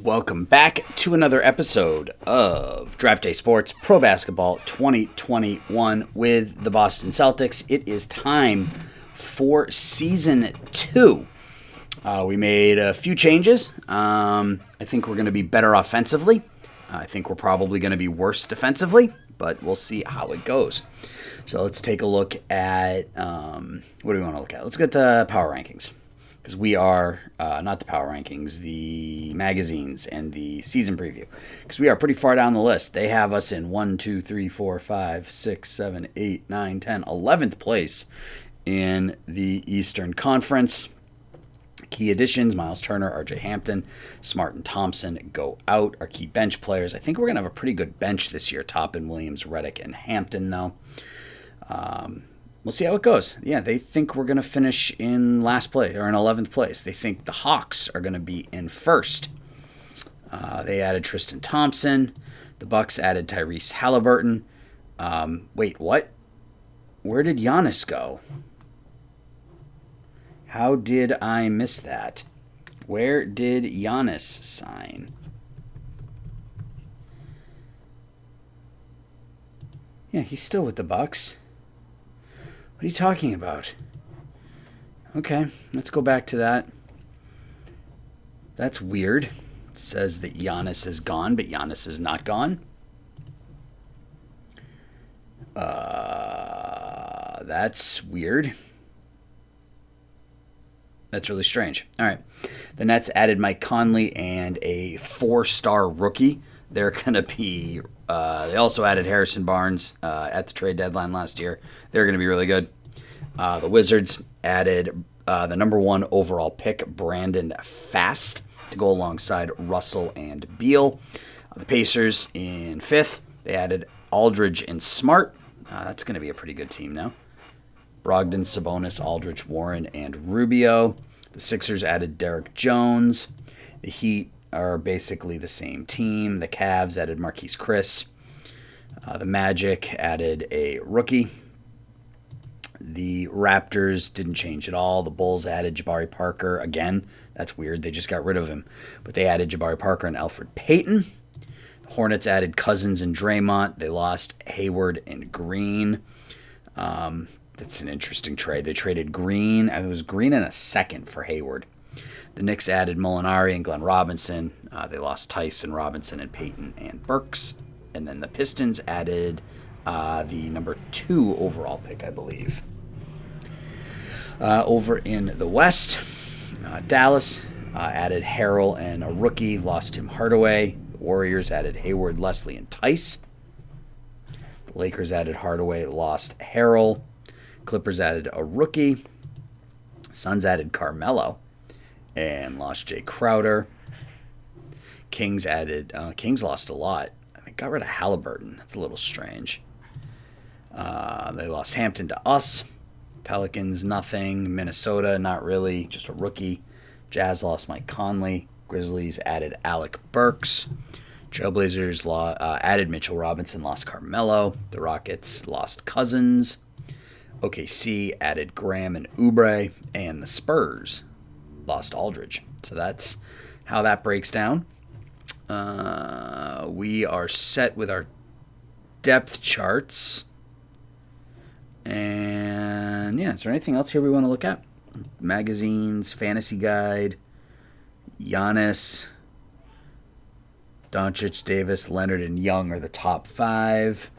Welcome back to another episode of Draft Day Sports Pro Basketball 2021 with the Boston Celtics. It is time for Season 2. We made a few changes. I think we're going to be better offensively. I think we're probably going to be worse defensively, but we'll see how it goes. So let's take a look at, what do we want to look at? Let's get the power rankings. Because we are, not the power rankings, the magazines and the season preview. Because we are pretty far down the list. They have us in 1, 2, 3, 4, 5, 6, 7, 8, 9, 10, 11th place in the Eastern Conference. Key additions, Miles Turner, RJ Hampton, Smart and Thompson go out. Our key bench players. I think we're going to have a pretty good bench this year. Toppin, Williams, Reddick, and Hampton, though. We'll see how it goes. Yeah, they think we're going to finish in last place or in 11th place. They think the Hawks are going to be in first. They added Tristan Thompson. The Bucks added Tyrese Halliburton. Wait, what? Where did Giannis go? How did I miss that? Where did Giannis sign? Yeah, he's still with the Bucks. What are you talking about? Okay, let's go back to that. That's weird. It says that Giannis is gone, but Giannis is not gone. That's weird. That's really strange. All right. The Nets added Mike Conley and a 4-star rookie. They're going to be... they also added Harrison Barnes at the trade deadline last year. They're going to be really good. The Wizards added the number 1 overall pick, Brandon Fast, to go alongside Russell and Beal. The Pacers in 5th. They added Aldridge and Smart. That's going to be a pretty good team now. Brogdon, Sabonis, Aldridge, Warren, and Rubio. The Sixers added Derek Jones. The Heat are basically the same team. The Cavs added Marquise Chris. The Magic added a rookie. The Raptors didn't change at all. The Bulls added Jabari Parker. Again, that's weird. They just got rid of him. But they added Jabari Parker and Alfred Payton. The Hornets added Cousins and Draymond. They lost Hayward and Green. That's an interesting trade. They traded Green. It was Green and a second for Hayward. The Knicks added Molinari and Glenn Robinson. They lost Tyson, Robinson, and Payton and Burks. And then the Pistons added the number 2 overall pick, I believe. Over in the West, Dallas added Harrell and a rookie, lost Tim Hardaway. The Warriors added Hayward, Leslie, and Tice. The Lakers added Hardaway, lost Harrell. Clippers added a rookie. Suns added Carmelo and lost Jay Crowder. Kings lost a lot. They got rid of Halliburton. That's a little strange. They lost Hampton to us. Pelicans, nothing. Minnesota, not really. Just a rookie. Jazz lost Mike Conley. Grizzlies added Alec Burks. Trailblazers added Mitchell Robinson, lost Carmelo. The Rockets lost Cousins. OKC added Graham and Oubre. And the Spurs lost Aldridge. So that's how that breaks down. We are set with our depth charts. And yeah, is there anything else here we want to look at? Magazines, fantasy guide, Giannis, Doncic, Davis, Leonard, and Young are the top 5.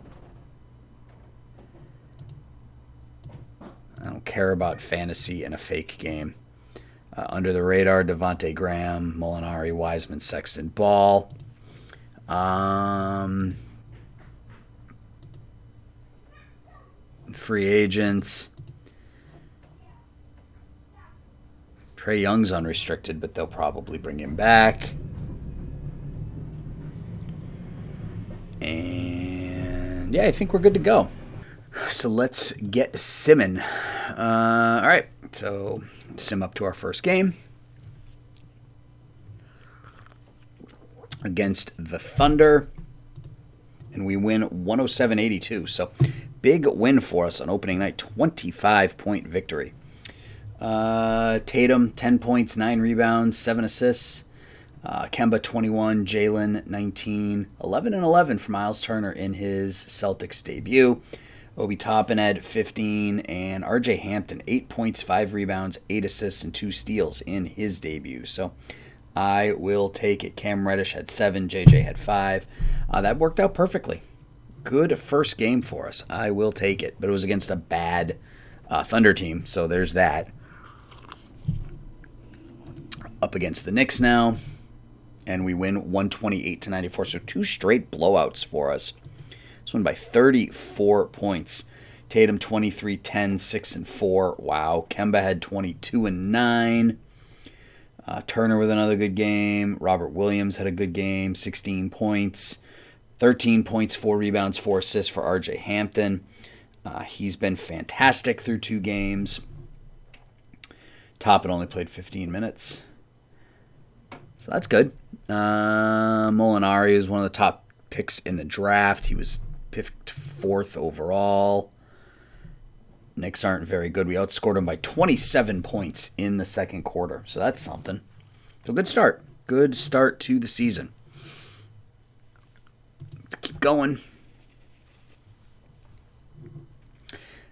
I don't care about fantasy in a fake game. Under the radar, Devontae Graham, Molinari, Wiseman, Sexton, Ball. Free agents. Trae Young's unrestricted, but they'll probably bring him back. And yeah, I think we're good to go. So let's get simming. All right, so sim up to our first game against the Thunder, and we win 107-82. So big win for us on opening night, 25-point victory. Tatum, 10 points, 9 rebounds, 7 assists. Kemba 21, Jalen 19, 11 and 11 for Miles Turner in his Celtics debut. Obi Toppin had 15, and RJ Hampton 8 points, 5 rebounds, 8 assists, and 2 steals in his debut. So I will take it. Cam Reddish had 7, JJ had 5. That worked out perfectly. Good first game for us. I will take it, but it was against a bad Thunder team, so there's that. Up against the Knicks now. And we win 128-94. So 2 straight blowouts for us. This one by 34 points. Tatum 23, 10, 6, and 4. Wow. Kemba had 22 and 9. Turner with another good game. Robert Williams had a good game. 16 points. 13 points, 4 rebounds, 4 assists for RJ Hampton. He's been fantastic through 2 games. Toppin only played 15 minutes. So that's good. Molinari is one of the top picks in the draft. He was picked 4th overall. Knicks aren't very good. We outscored them by 27 points in the second quarter. So that's something. So good start. Good start to the season. Keep going.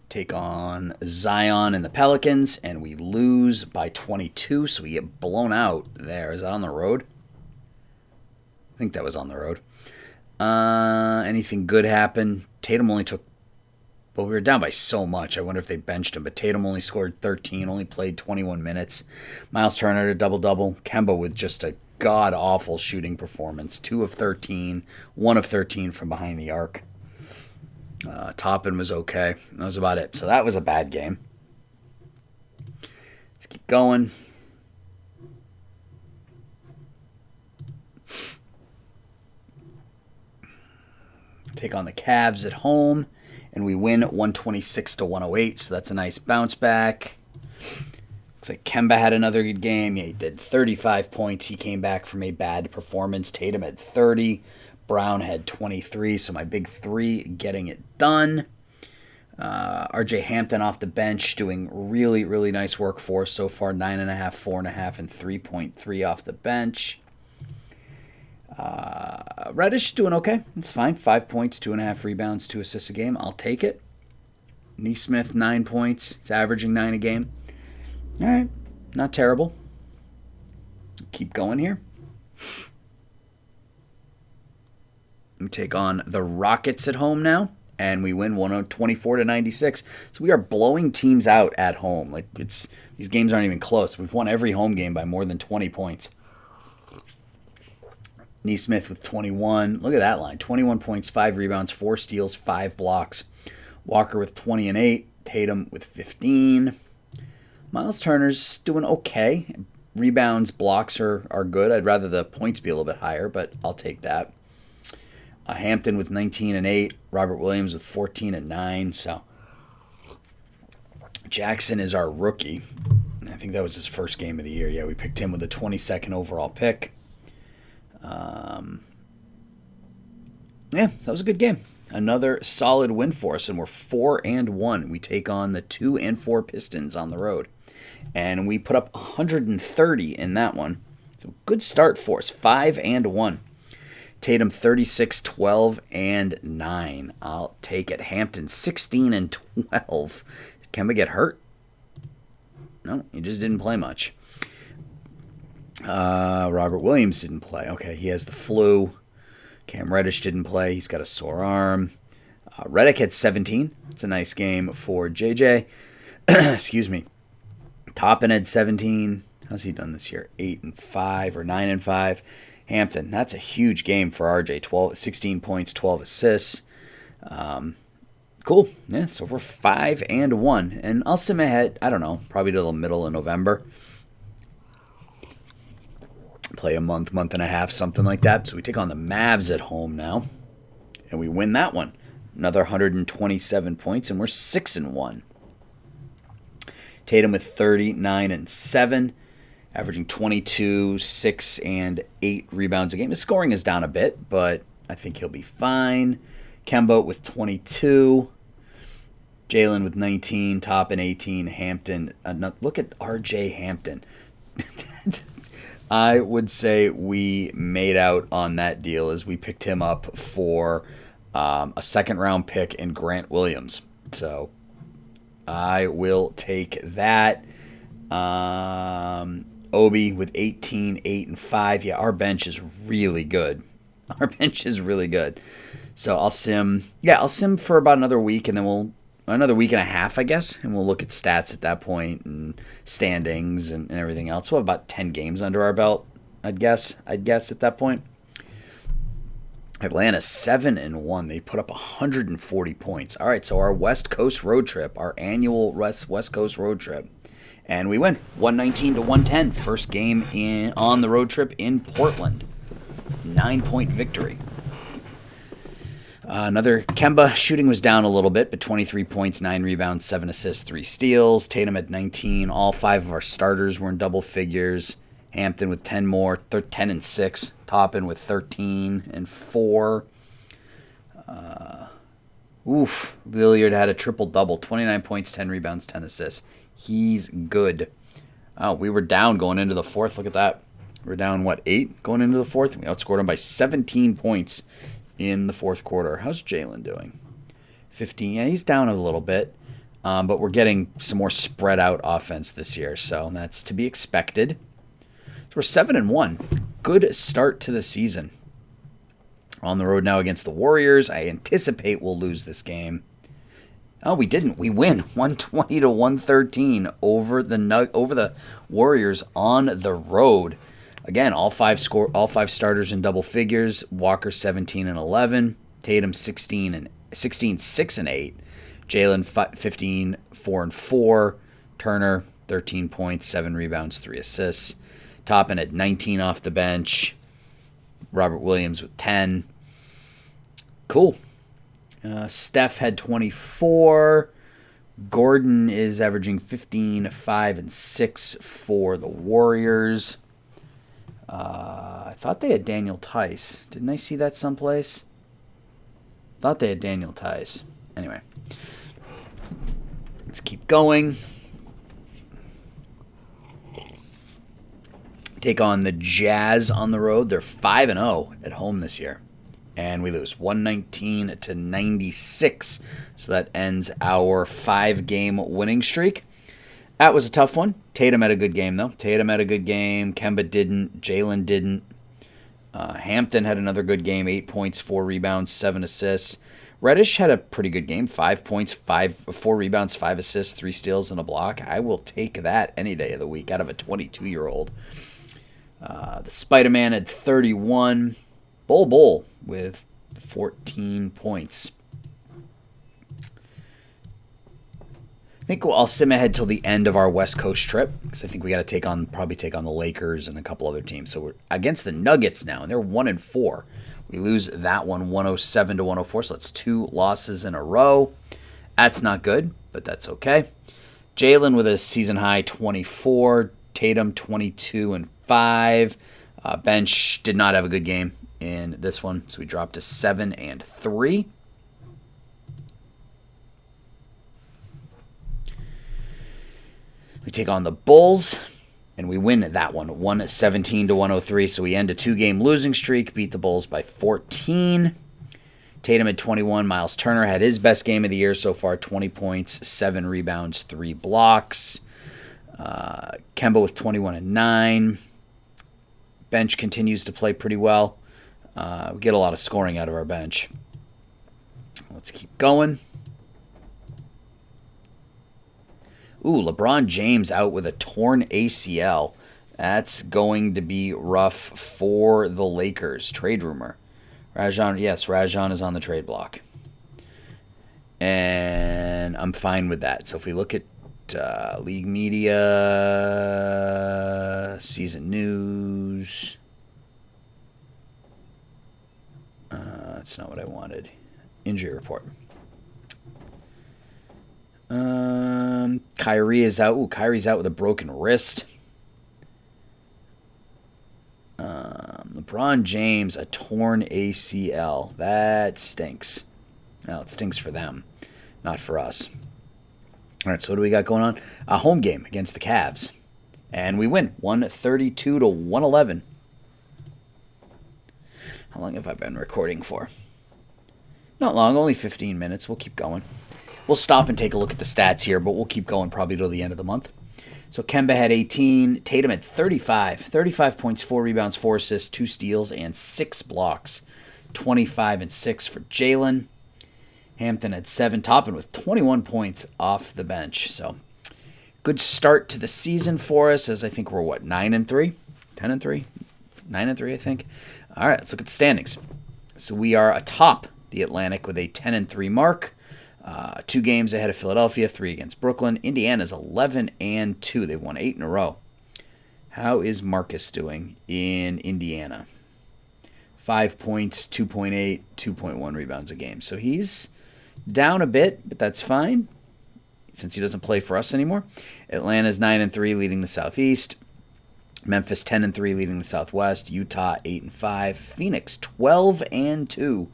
Take on Zion and the Pelicans, and we lose by 22, so we get blown out there. Is that on the road? I think that was on the road. Anything good happened? Tatum only took... Well, we were down by so much. I wonder if they benched him, but Tatum only scored 13, only played 21 minutes. Miles Turner had a double-double. Kemba with just a god-awful shooting performance. 2 of 13, 1 of 13 from behind the arc. Toppin was okay. That was about it. So that was a bad game. Let's keep going. Take on the Cavs at home, and we win 126-108. So that's a nice bounce back. Looks like Kemba had another good game. Yeah, he did 35 points. He came back from a bad performance. Tatum had 30. Brown had 23, so my big 3 getting it done. RJ Hampton off the bench doing really, really nice work for us so far. 9.5, 4.5, and 3.3 off the bench. Reddish doing okay. That's fine. 5 points, 2.5 rebounds, 2 assists a game. I'll take it. Neesmith, 9 points. He's averaging 9 a game. All right. Not terrible. Keep going here. We take on the Rockets at home now, and we win 124-96. So we are blowing teams out at home. Like these games aren't even close. We've won every home game by more than 20 points. Neesmith with 21. Look at that line. 21 points, 5 rebounds, 4 steals, 5 blocks. Walker with 20 and 8. Tatum with 15. Miles Turner's doing okay. Rebounds, blocks are good. I'd rather the points be a little bit higher, but I'll take that. Hampton with 19 and 8. Robert Williams with 14 and 9. So Jackson is our rookie. I think that was his first game of the year. Yeah, we picked him with the 22nd overall pick. Yeah, that was a good game. Another solid win for us, and we're 4-1. We take on the 2-4 Pistons on the road, and we put up 130 in that one. So good start for us. 5-1. Tatum 36, 12, and 9. I'll take it. Hampton 16 and 12. Did Kemba get hurt? No, he just didn't play much. Robert Williams didn't play. Okay, he has the flu. Cam Reddish didn't play. He's got a sore arm. Redick had 17. It's a nice game for JJ. Excuse me. Toppin had 17. How's he done this year? 8 and 5 or 9 and 5. Hampton, that's a huge game for RJ. 16 points, 12 assists. Cool. Yeah, so we're 5-1. And I'll sim ahead, I don't know, probably to the middle of November. Play a month and a half, something like that. So we take on the Mavs at home now. And we win that one. Another 127 points, and we're 6-1. Tatum with 39 and 7. Averaging 22, 6, and 8 rebounds a game. His scoring is down a bit, but I think he'll be fine. Kemba with 22. Jalen with 19. Toppin 18. Hampton. Look at RJ Hampton. I would say we made out on that deal as we picked him up for a second-round pick in Grant Williams. So I will take that. Obi with 18, 8, and 5. Yeah, our bench is really good. Our bench is really good. So I'll sim for about another week, and then another week and a half, I guess, and we'll look at stats at that point and standings and everything else. We'll have about 10 games under our belt, I'd guess at that point. Atlanta 7-1. They put up 140 points. All right, so our West Coast road trip, our annual West Coast road trip, and we win 119-110. First game on the road trip in Portland. 9-point victory. Another Kemba shooting was down a little bit, but 23 points, 9 rebounds, 7 assists, 3 steals. Tatum at 19. All 5 of our starters were in double figures. Hampton with 10 more, 10 and 6. Toppin with 13 and 4. Lillard had a triple-double, 29 points, 10 rebounds, 10 assists. He's good. Oh, we were down going into the fourth. Look at that. We're down, 8 going into the fourth? We outscored them by 17 points in the fourth quarter. How's Jalen doing? 15. Yeah, he's down a little bit, but we're getting some more spread out offense this year, so that's to be expected. So we're 7-1. Good start to the season. On the road now against the Warriors. I anticipate we'll lose this game. Oh, we didn't. We win 120-113 over the Warriors on the road. Again, all five starters in double figures. Walker 17 and 11, Tatum 16, 6 and 8, Jalen 15, 4 and 4, Turner 13 points, 7 rebounds, 3 assists. Toppin at 19 off the bench. Robert Williams with 10. Cool. Steph had 24. Gordon is averaging 15, 5, and 6 for the Warriors. I thought they had Daniel Tice. Didn't I see that someplace? Thought they had Daniel Tice. Anyway. Let's keep going. Take on the Jazz on the road. They're 5-0 at home this year. And we lose 119-96. So that ends our 5-game winning streak. That was a tough one. Tatum had a good game, though. Kemba didn't. Jalen didn't. Hampton had another good game. 8 points, 4 rebounds, 7 assists. Reddish had a pretty good game. 5 points, 4 rebounds, 5 assists, 3 steals, and a block. I will take that any day of the week out of a 22-year-old. The Spider-Man had 31. Bull with 14 points. I think I'll sim ahead till the end of our West Coast trip because I think we got to probably take on the Lakers and a couple other teams. So we're against the Nuggets now, and they're 1-4. We lose that one 107-104, so that's 2 losses in a row. That's not good, but that's okay. Jalen with a season high 24. Tatum 22 and 5. Bench did not have a good game in this one, so we dropped to 7 and 3. We take on the Bulls, and we win that one, 117-103. So we end a 2-game losing streak, beat the Bulls by 14. Tatum had 21. Miles Turner had his best game of the year so far, 20 points, 7 rebounds, 3 blocks. Kemba with 21 and 9. Bench continues to play pretty well. We get a lot of scoring out of our bench. Let's keep going. Ooh, LeBron James out with a torn ACL. That's going to be rough for the Lakers. Trade rumor. Rajon is on the trade block. And I'm fine with that. So if we look at league media, season news. That's not what I wanted. Injury report. Kyrie is out. Ooh, Kyrie's out with a broken wrist. LeBron James, a torn ACL. That stinks. Well, it stinks for them, not for us. All right, so what do we got going on? A home game against the Cavs And we win 132-111. How long have I been recording for? Not long, only 15 minutes. We'll keep going. We'll stop and take a look at the stats here, but we'll keep going probably till the end of the month. So Kemba had 18, Tatum had 35. 35 points, 4 rebounds, 4 assists, 2 steals, and 6 blocks. 25 and 6 for Jalen. Hampton had 7, topping with 21 points off the bench. So good start to the season for us, as I think we're, 9-3? 10-3? 9-3, I think. All right, let's look at the standings. So we are atop the Atlantic with a 10-3 mark. 2 games ahead of Philadelphia, 3 against Brooklyn. Indiana's 11-2. They've won 8 in a row. How is Marcus doing in Indiana? 5 points, 2.8, 2.1 rebounds a game. So he's down a bit, but that's fine since he doesn't play for us anymore. Atlanta's 9-3, leading the Southeast. Memphis 10-3, leading the Southwest. Utah 8-5. Phoenix 12-2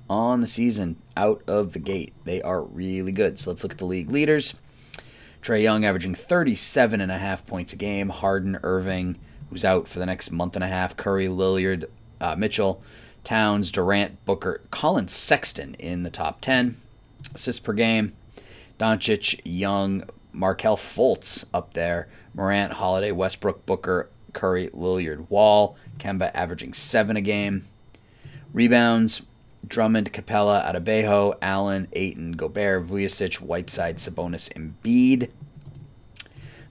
on the season out of the gate. They are really good. So let's look at the league leaders. Trae Young averaging 37.5 points a game. Harden, Irving, who's out for the next month and a half. Curry, Lillard, Mitchell, Towns, Durant, Booker, Colin Sexton in the top 10. Assists per game. Doncic, Young, Markelle Fultz up there. Morant, Holiday, Westbrook, Booker, Curry, Lillard, Wall. Kemba averaging 7 a game. Rebounds. Drummond, Capella, Adebayo, Allen, Ayton, Gobert, Vujacic, Whiteside, Sabonis, Embiid.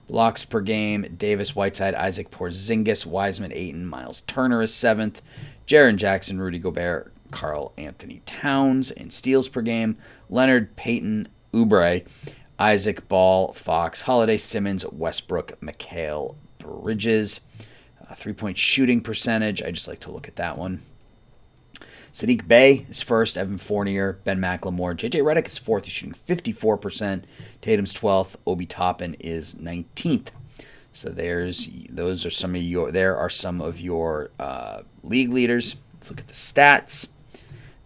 Blocks per game, Davis, Whiteside, Isaac Porzingis, Wiseman, Ayton, Miles Turner is 7th. Jaren Jackson, Rudy Gobert, Karl Anthony Towns. And steals per game, Leonard, Payton, Oubre, Isaac, Ball, Fox, Holiday, Simmons, Westbrook, Mikal Bridges. 3-point shooting percentage, I just like to look at that one. Sadiq Bey is first, Evan Fournier, Ben McLemore. JJ Redick is fourth, he's shooting 54%. Tatum's 12th, Obi Toppin is 19th. So there are some of your league leaders. Let's look at the stats.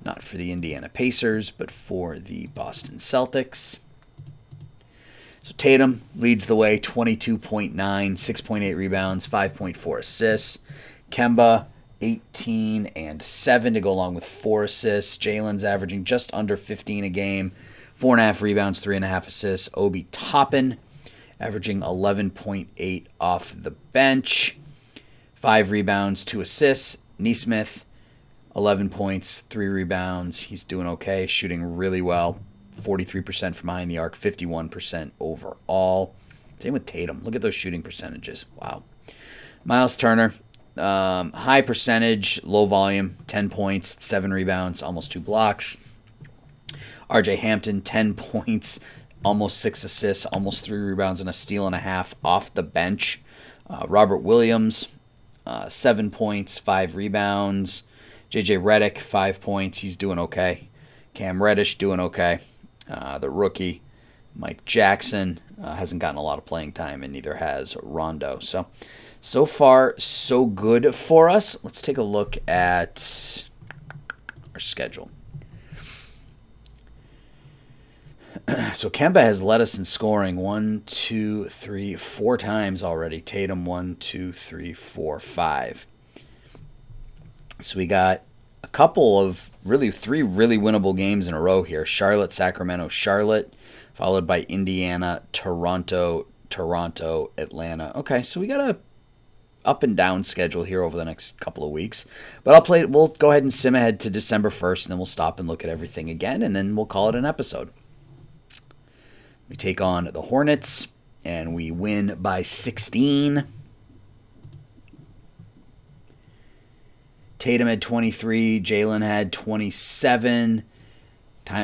Not for the Indiana Pacers, but for the Boston Celtics. So Tatum leads the way, 22.9, 6.8 rebounds, 5.4 assists. Kemba, 18 and 7 to go along with 4 assists. Jalen's averaging just under 15 a game, 4.5 rebounds, 3.5 assists. Obi Toppin averaging 11.8 off the bench, 5 rebounds, 2 assists. Nesmith, 11 points, 3 rebounds. He's doing okay, shooting really well. 43% from behind the arc, 51% overall. Same with Tatum. Look at those shooting percentages. Wow. Miles Turner, high percentage, low volume, 10 points, 7 rebounds, almost 2 blocks. RJ Hampton, 10 points, almost 6 assists, almost 3 rebounds, and a steal and a half off the bench. Robert Williams, 7 points, 5 rebounds. JJ Redick, 5 points. He's doing okay. Cam Reddish doing okay. The rookie, Mike Jackson, hasn't gotten a lot of playing time, and neither has Rondo. So far, so good for us. Let's take a look at our schedule. So Kemba has led us in scoring 4 times already. Tatum 1, 2, 3, 4, 5. So we got a couple of 3 really winnable games in a row here. Charlotte, Sacramento, Charlotte, followed by Indiana, Toronto, Atlanta. Okay, so we got a up and down schedule here over the next couple of weeks. But we'll go ahead and sim ahead to December 1st, and then we'll stop and look at everything again, and then we'll call it an episode. We take on the Hornets, and we win by 16. Tatum had 23. Jalen had 27.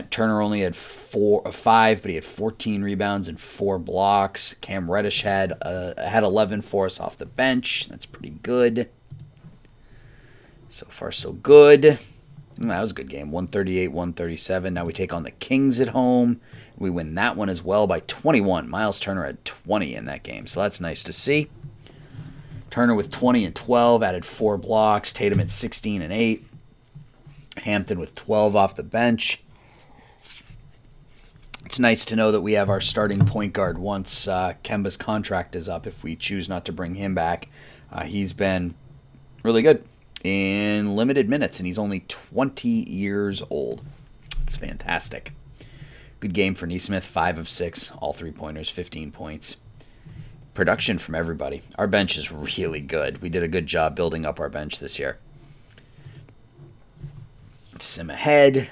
Turner only had 5, but he had 14 rebounds and 4 blocks. Cam Reddish had 11 for us off the bench. That's pretty good. So far, so good. That was a good game. 138-137. Now we take on the Kings at home. We win that one as well by 21. Miles Turner had 20 in that game, so that's nice to see. Turner with 20 and 12, added 4 blocks. Tatum at 16 and 8. Hampton with 12 off the bench. It's nice to know that we have our starting point guard once Kemba's contract is up, if we choose not to bring him back. He's been really good in limited minutes, and he's only 20 years old. It's fantastic. Good game for Nesmith, 5 of 6, all three-pointers, 15 points. Production from everybody. Our bench is really good. We did a good job building up our bench this year. Sim ahead.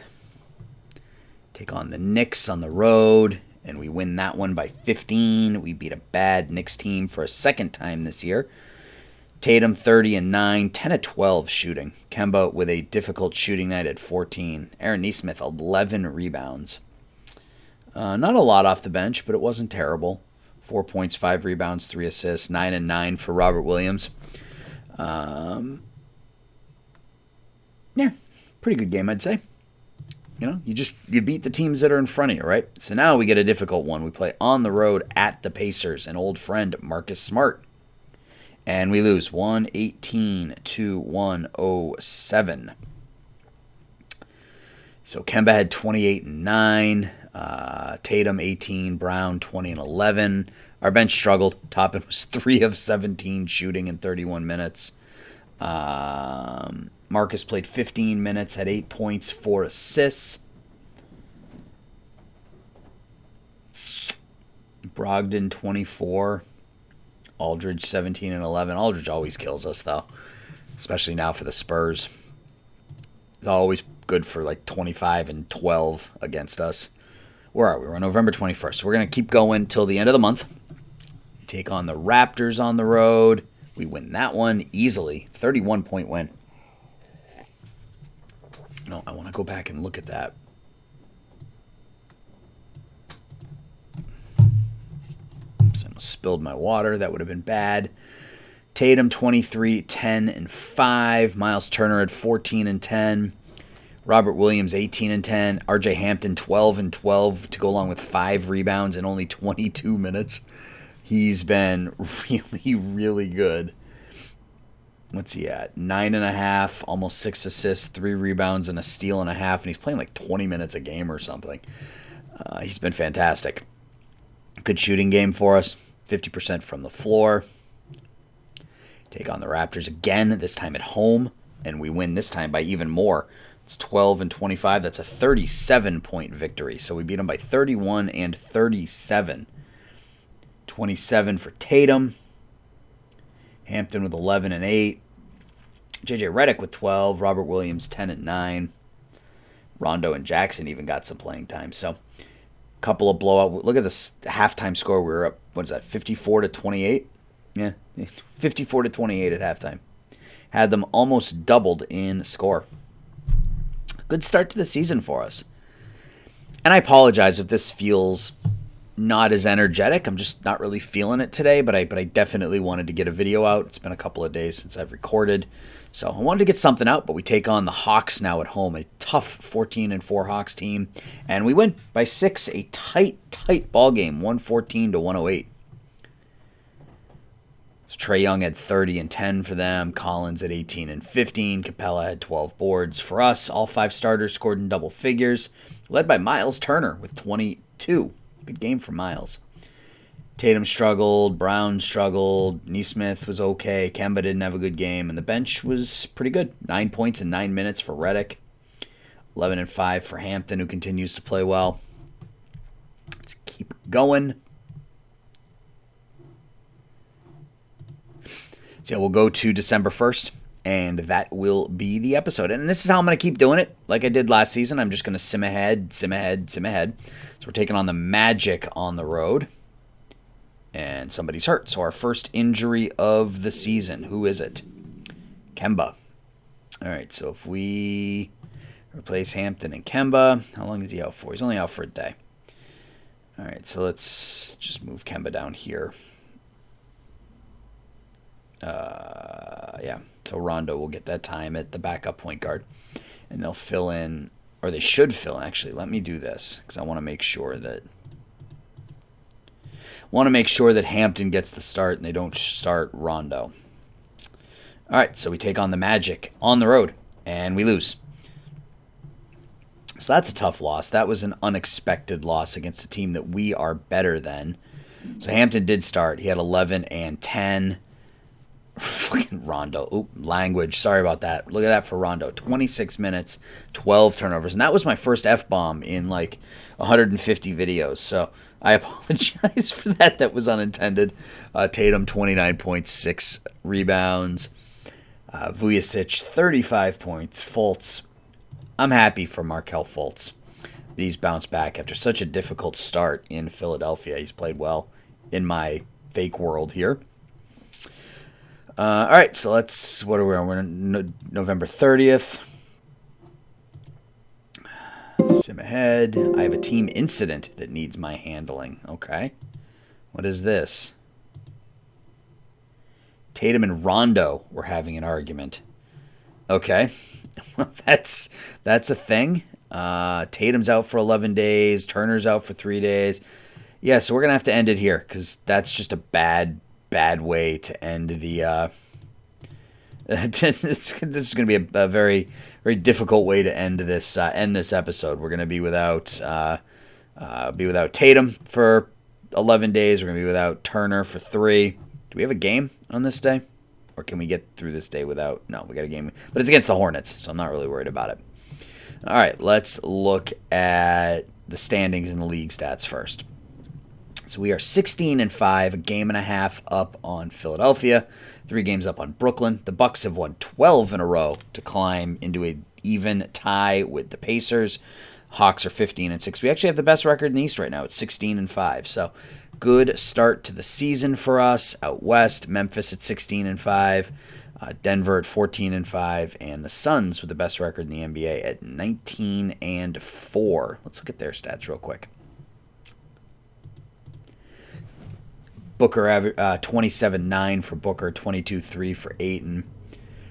Take on the Knicks on the road, and we win that one by 15. We beat a bad Knicks team for a second time this year. Tatum 30 and 9, 10 of 12 shooting. Kemba with a difficult shooting night at 14. Aaron Nesmith 11 rebounds. Not a lot off the bench, but it wasn't terrible. 4 points, 5 rebounds, 3 assists, 9 and 9 for Robert Williams. Yeah, pretty good game, I'd say. You know, you beat the teams that are in front of you, right? So now we get a difficult one. We play on the road at the Pacers, an old friend, Marcus Smart. And we lose 118 to 107. So Kemba had 28 and 9. Tatum 18, Brown 20 and 11. Our bench struggled. Toppin was 3 of 17 shooting in 31 minutes. Marcus played 15 minutes, had 8 points, 4 assists. Brogdon 24. Aldridge 17 and 11. Aldridge always kills us, though, especially now for the Spurs. It's always good for like 25 and 12 against us. Where are we? We're on November 21st. So we're going to keep going till the end of the month. Take on the Raptors on the road. We win that one easily. 31-point win. No, I want to go back and look at that. Oops, I almost spilled my water. That would have been bad. Tatum 23, 10 and 5. Miles Turner at 14 and 10. Robert Williams 18 and 10. RJ Hampton 12 and 12 to go along with 5 rebounds in only 22 minutes. He's been really, really good. What's he at? 9.5, almost 6 assists, 3 rebounds, and a steal and a half, and he's playing like 20 minutes a game or something. He's been fantastic. Good shooting game for us. 50% from the floor. Take on the Raptors again, this time at home, and we win this time by even more. It's 12 and 25. That's a 37-point victory. So we beat them by 31 and 37. 27 for Tatum. Hampton with 11 and 8. J.J. Redick with 12. Robert Williams 10 and 9. Rondo and Jackson even got some playing time. So a couple of blowout. Look at this halftime score. We were up, what is that, 54 to 28? Yeah, 54 to 28 at halftime. Had them almost doubled in score. Good start to the season for us. And I apologize if this feels not as energetic. I'm just not really feeling it today, but I definitely wanted to get a video out. It's been a couple of days since I've recorded. So I wanted to get something out, but we take on the Hawks now at home, a tough 14 and 4 Hawks team, and we win by 6, a tight ball game, 114 to 108. So Trae Young had 30 and 10 for them, Collins at 18 and 15, Capella had 12 boards. For us, all 5 starters scored in double figures, led by Miles Turner with 22. Good game for Miles. Tatum struggled, Brown struggled, Nesmith was okay, Kemba didn't have a good game, and the bench was pretty good. 9 points in 9 minutes for Redick, 11 and 5 for Hampton, who continues to play well. Let's keep going. So we'll go to December 1st, and that will be the episode. And this is how I'm going to keep doing it, like I did last season. I'm just going to sim ahead. So we're taking on the Magic on the road. And somebody's hurt. So our first injury of the season. Who is it? Kemba. All right, so if we replace Hampton and Kemba, how long is he out for? He's only out for a day. All right, so let's just move Kemba down here. Yeah, so Rondo will get that time at the backup point guard. And they'll fill in, or they should fill in. Actually, let me do this because I want to make sure that Hampton gets the start and they don't start Rondo. All right, so we take on the Magic on the road, and we lose. So that's a tough loss. That was an unexpected loss against a team that we are better than. So Hampton did start. He had 11 and 10. Fucking Rondo. Oop, language. Sorry about that. Look at that for Rondo. 26 minutes, 12 turnovers. And that was my first F-bomb in like 150 videos. So I apologize for that. That was unintended. Tatum, 29.6 rebounds. Vujacic, 35 points. Fultz. I'm happy for Markelle Fultz. He's bounced back after such a difficult start in Philadelphia. He's played well in my fake world here. All right, so what are we on? We're on November 30th. Sim ahead. I have a team incident that needs my handling. Okay. What is this? Tatum and Rondo were having an argument. Okay. Well, that's a thing. Tatum's out for 11 days. Turner's out for 3 days. Yeah, so we're going to have to end it here because that's just a bad way to end the this is going to be a very, very difficult way to end this episode. We're going to be without Tatum for 11 days. We're going to be without Turner for 3. Do we have a game on this day? Or can we get through this day without? No, we got a game. But it's against the Hornets, so I'm not really worried about it. All right, let's look at the standings and the league stats first. So we are 16-5, a game and a half up on Philadelphia, 3 games up on Brooklyn. The Bucks have won 12 in a row to climb into an even tie with the Pacers. Hawks are 15-6. We actually have the best record in the East right now. It's 16-5. So good start to the season for us. Out west, Memphis at 16-5, Denver at 14-5, and the Suns with the best record in the NBA at 19-4. Let's look at their stats real quick. Booker 27-9 for Booker, 22-3 for Ayton.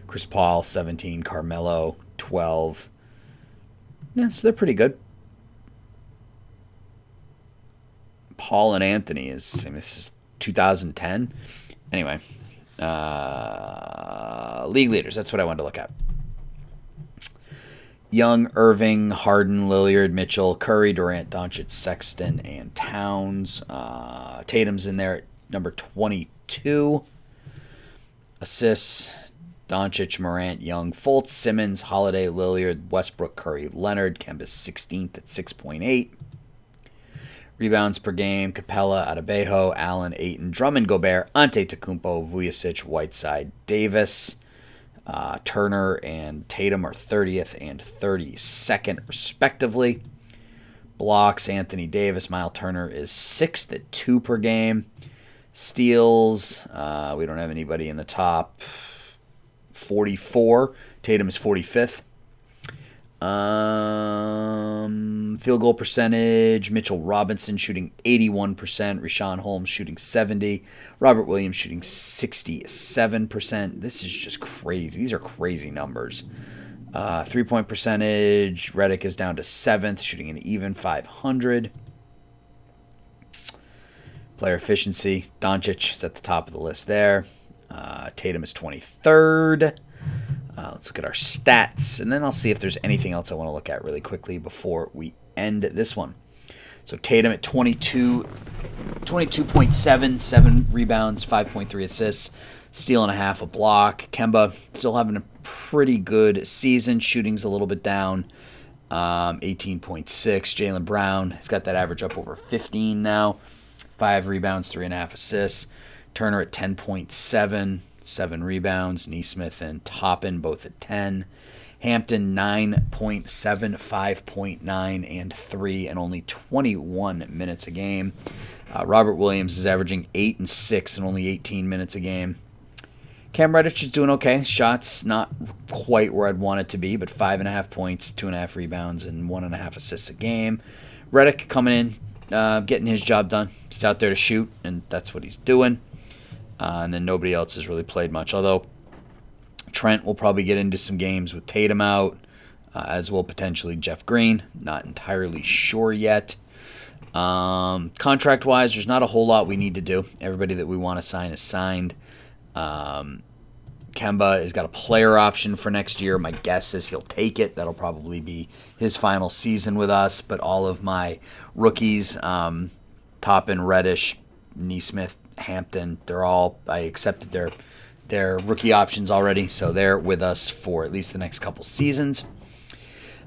Chris Paul 17, Carmelo 12. Yeah, so they're pretty good. Paul and Anthony this is 2010. Anyway, league leaders. That's what I wanted to look at. Young, Irving, Harden, Lillard, Mitchell, Curry, Durant, Doncic, Sexton, and Towns. Tatum's in there at number 22. Assists, Doncic, Morant, Young, Fultz, Simmons, Holiday, Lillard, Westbrook, Curry, Leonard. Kemba's 16th at 6.8. Rebounds per game, Capella, Adebayo, Allen, Ayton, Drummond, Gobert, Antetokounmpo, Vujacic, Whiteside, Davis. Turner and Tatum are 30th and 32nd, respectively. Blocks, Anthony Davis. Miles Turner is 6th at 2 per game. Steals, we don't have anybody in the top 44. Tatum is 45th. Field goal percentage, Mitchell Robinson shooting 81%, Richaun Holmes shooting 70%, Robert Williams shooting 67%. This is just crazy. These are crazy numbers. 3-point percentage, Redick is down to 7th, shooting an even 500. Player efficiency, Doncic is at the top of the list there. Tatum is 23rd. Let's look at our stats, and then I'll see if there's anything else I want to look at really quickly before we end this one. So Tatum at 22.7, 7 rebounds, 5.3 assists, steal and a half, a block. Kemba still having a pretty good season. Shooting's a little bit down, 18.6. Jaylen Brown has got that average up over 15 now, 5 rebounds, 3.5 assists. Turner at 10.7. 7 rebounds. Nesmith and Toppin both at 10. Hampton 9.7, 5.9, and 3, and only 21 minutes a game. Robert Williams is averaging 8 and 6 and only 18 minutes a game. Cam Reddish is doing okay. Shots not quite where I'd want it to be, but 5.5 points, 2.5 rebounds, and 1.5 assists a game. Redick coming in, getting his job done. He's out there to shoot, and that's what he's doing. And then nobody else has really played much, although Trent will probably get into some games with Tatum out, as will potentially Jeff Green. Not entirely sure yet. Contract-wise, there's not a whole lot we need to do. Everybody that we want to sign is signed. Kemba has got a player option for next year. My guess is he'll take it. That'll probably be his final season with us. But all of my rookies, Toppin, Reddish, Neesmith, Hampton, I accepted their rookie options already. So they're with us for at least the next couple seasons.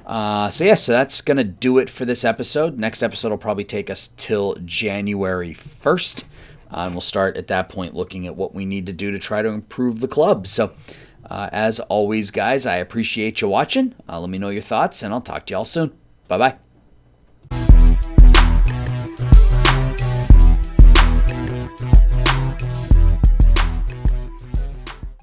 So that's going to do it for this episode. Next episode will probably take us till January 1st. And we'll start at that point looking at what we need to do to try to improve the club. So, as always, guys, I appreciate you watching. Let me know your thoughts, and I'll talk to y'all soon. Bye-bye.